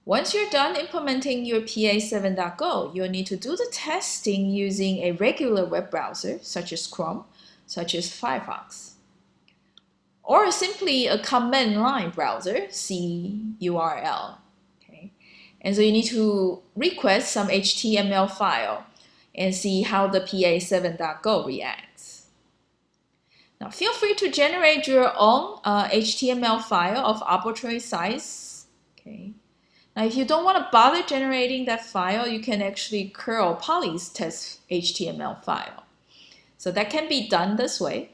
Once you're done implementing your pa7.go, you'll need to do the testing using a regular web browser, such as Chrome, such as Firefox, or simply a command line browser, curl. Okay? And so you need to request some HTML file and see how the pa7.go reacts. Now, feel free to generate your own HTML file of arbitrary size. Okay. Now, if you don't want to bother generating that file, you can actually curl Poly's test HTML file. So that can be done this way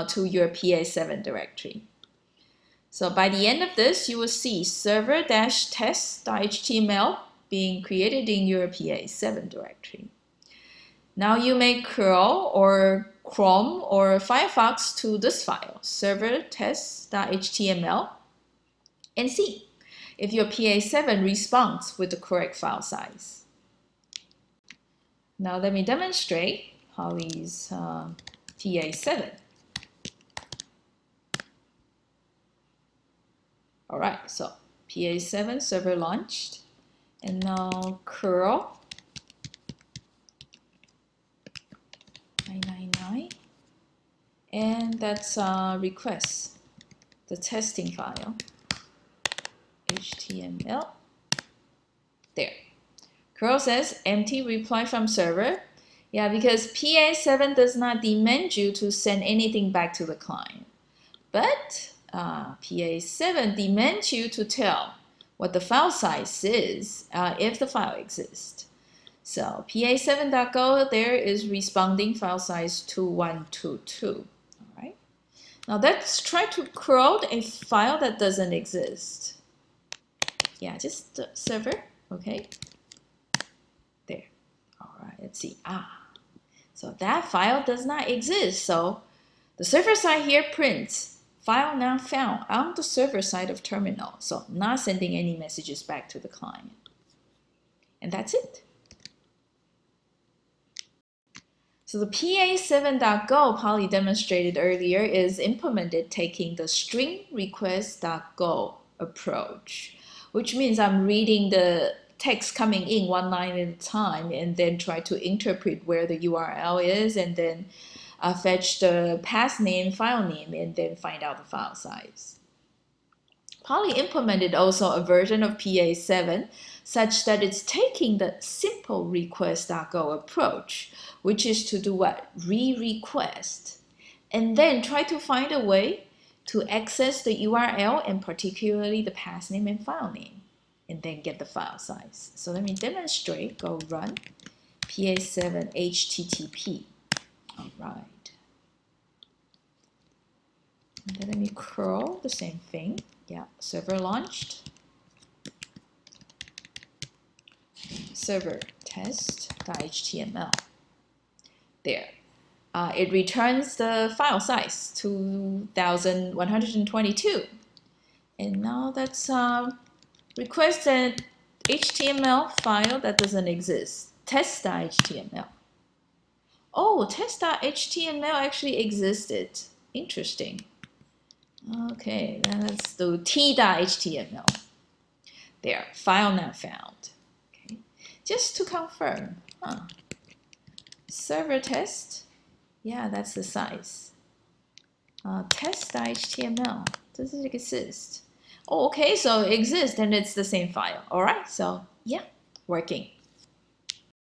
to your pa7 directory. So by the end of this, you will see server-test.html being created in your pa7 directory. Now you may curl or Chrome or Firefox to this file, server-test.html, and see if your pa7 responds with the correct file size. Now let me demonstrate Poly's pa7. All right, so pa7 server launched, and now curl 999, and that's request the testing file. HTML. There. Curl says empty reply from server. Yeah, because pa7 does not demand you to send anything back to the client. But pa7 demands you to tell what the file size is if the file exists. So pa7.go there is responding file size 2122. All right. Now let's try to curl a file that doesn't exist. Yeah, just the server, okay? There. All right, let's see. So that file does not exist. So the server side here prints file not found on the server side of terminal. So not sending any messages back to the client. And that's it. So the pa7.go Poly demonstrated earlier is implemented taking the string request.go approach, which means I'm reading the text coming in one line at a time and then try to interpret where the URL is and then fetch the path name, file name, and then find out the file size. Poly implemented also a version of pa7 such that it's taking the simple request.go approach, which is to do what? Re-request, and then try to find a way to access the URL and particularly the path name and file name, and then get the file size. So let me demonstrate. Go run pa7 http. All right. And then let me curl the same thing. Yeah, server launched. Server test.html. There. It returns the file size 2122. And now that's request an HTML file that doesn't exist. Test.html. Oh, test.html actually existed. Interesting. Okay, then let's do t.html. There, file not found. Okay, just to confirm. Server test. Yeah, that's the size. Test.html. Does it exist? Oh, okay, so it exists and it's the same file. All right, so yeah, working.